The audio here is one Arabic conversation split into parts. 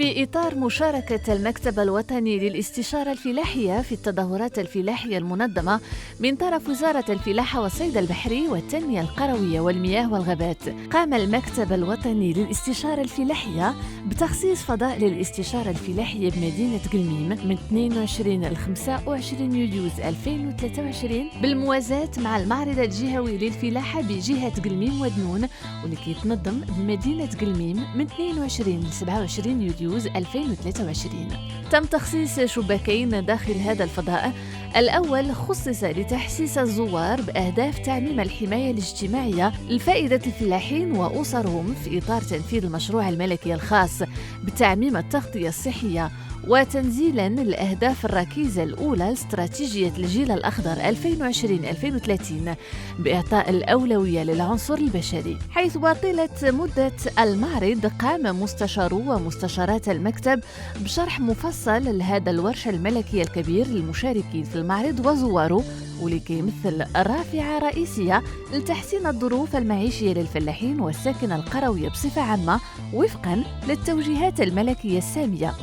في إطار مشاركة المكتب الوطني للاستشارة الفلاحية في التظاهرات الفلاحية المنظمة من طرف وزارة الفلاحة والصيد البحري والتنمية القروية والمياه والغابات، قام المكتب الوطني للاستشارة الفلاحية بتخصيص فضاء للاستشارة الفلاحية بمدينة قلميم من 22 ل 25 يوليو 2023 بالموازاة مع المعرض الجهوي للفلاحة بجهة قلميم ودنون، واللي كيتنظم بمدينة قلميم من 22 ل 27 يوليو 2023. تم تخصيص شباكين داخل هذا الفضاء. الأول خصص لتحسيس الزوار بأهداف تعميم الحماية الاجتماعية لفائدة الفلاحين وأسرهم في إطار تنفيذ المشروع الملكي الخاص بتعميم التغطية الصحية وتنزيلاً الأهداف الركيزة الأولى لاستراتيجية الجيل الأخضر 2020-2030 بإعطاء الأولوية للعنصر البشري. حيث وطيلة مدة المعرض قام مستشارو ومستشارات المكتب بشرح مفصل لهذا الورش الملكي الكبير للمشاركين في المعرض وزواره، واللي كيمثل رافعة رئيسية لتحسين الظروف المعيشية للفلاحين والساكنة القروية بصفة عامة وفقاً للتوجيهات الملكية السامية.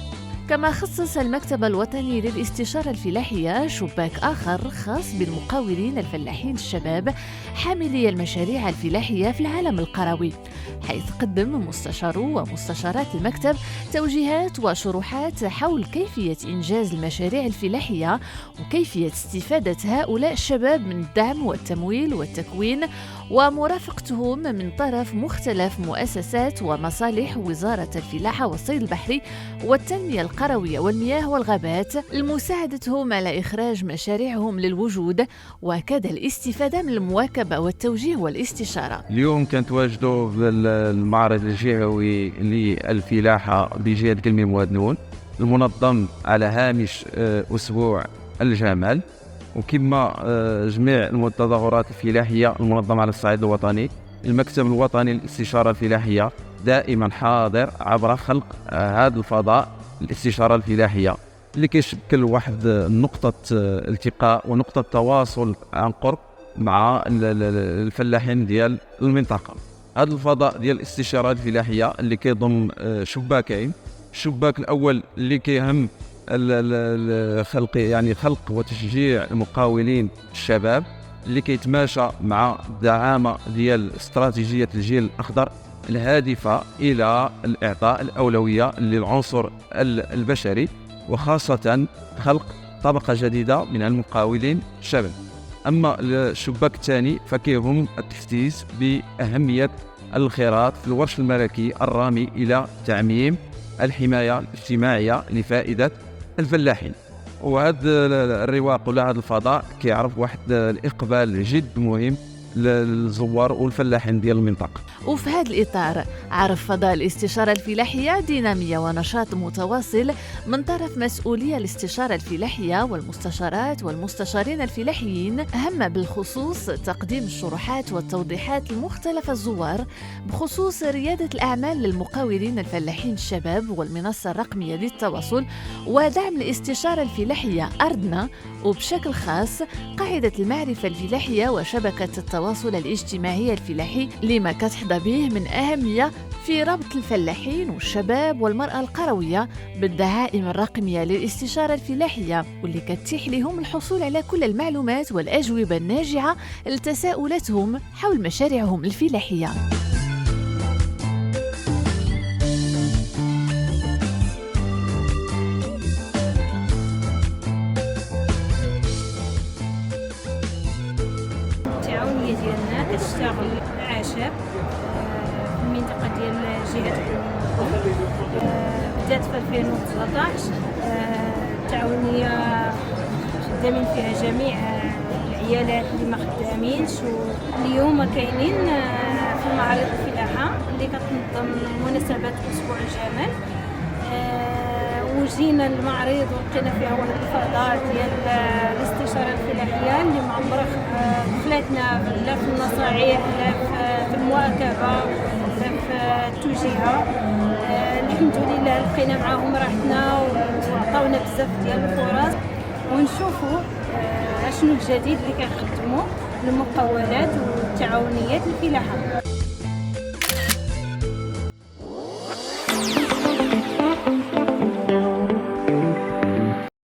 كما خصص المكتب الوطني للاستشارة الفلاحية شباك آخر خاص بالمقاولين الفلاحين الشباب حاملي المشاريع الفلاحية في العالم القروي، حيث قدم مستشارو ومستشارات المكتب توجيهات وشروحات حول كيفية إنجاز المشاريع الفلاحية وكيفية استفادة هؤلاء الشباب من الدعم والتمويل والتكوين ومرافقتهم من طرف مختلف مؤسسات ومصالح وزارة الفلاحة والصيد البحري والتنمية القروية والمياه والغابات لمساعدتهم على إخراج مشاريعهم للوجود وكذا الاستفادة من المواكبة والتوجيه والاستشارة. اليوم كنتواجدوا في المعرض الجهوي للفلاحة بجهة قلميم ودنون المنظم على هامش أسبوع الجمال، وكما جميع التظاهرات الفلاحية المنظمة على الصعيد الوطني، المكتب الوطني للاستشارة الفلاحية دائما حاضر عبر خلق هذا الفضاء الاستشارة الفلاحية اللي كيشكل واحد نقطة التقاء ونقطة تواصل عن قرب مع الفلاحين ديال المنطقة. هذا الفضاء ديال الاستشارات الفلاحية اللي كيضم شباكين. الشباك الأول اللي كيهم خلق وتشجيع المقاولين الشباب اللي كيتماشى مع الدعامة ديال استراتيجية الجيل الأخضر الهادفة إلى الإعطاء الأولوية للعنصر البشري، وخاصة خلق طبقة جديدة من المقاولين الشباب. أما الشباك الثاني فكيهم التحديث بأهمية الانخراط في الورش الملكي الرامي إلى تعميم الحماية الاجتماعية لفائدة الفلاحين. وهذا الرواق ولا هذا الفضاء كيعرف واحد الإقبال جد مهم للزوار والفلاحين ديال المنطقة. وفي هذا الإطار عرف فضاء الاستشارة الفلاحية دينامية ونشاط متواصل من طرف مسؤولي الاستشارة الفلاحية والمستشارات والمستشارين الفلاحيين، أهم بالخصوص تقديم الشروحات والتوضيحات لمختلف الزوار بخصوص ريادة الأعمال للمقاولين الفلاحين الشباب والمنصة الرقمية للتواصل ودعم الاستشارة الفلاحية أرضنا، وبشكل خاص قاعدة المعرفة الفلاحية وشبكة التواصل الاجتماعي الفلاحي لما كتحظى به من أهمية في ربط الفلاحين والشباب والمرأة القروية بالدعائم الرقمية للاستشارة الفلاحية، واللي كتتيح لهم الحصول على كل المعلومات والأجوبة الناجعة لتساؤلاتهم حول مشاريعهم الفلاحية. التعاونية ديالنا كتشتغل عشب في المنطقة ديال جهة قلميم، بدات في 2019. التعاونية خدامين فيها جميع العيالات اللي ما خدامينش، واليوم كاينين في معرض الفلاحة اللي كتنظم مناسبة أسبوع الجمال. وجينا المعرض ولقينا فيها واحد الفضاء ديال الاستشارة الفلاحية اللي معمرة خلاتنا لا في النصائح لا في المواكبة لا في التوجيهة. الحمد لله لقينا معاهم راحتنا وعطاونا بزاف ديال الفرص، ونشوفوا شنو الجديد اللي كنخدموا المقاولات والتعاونيات الفلاحة.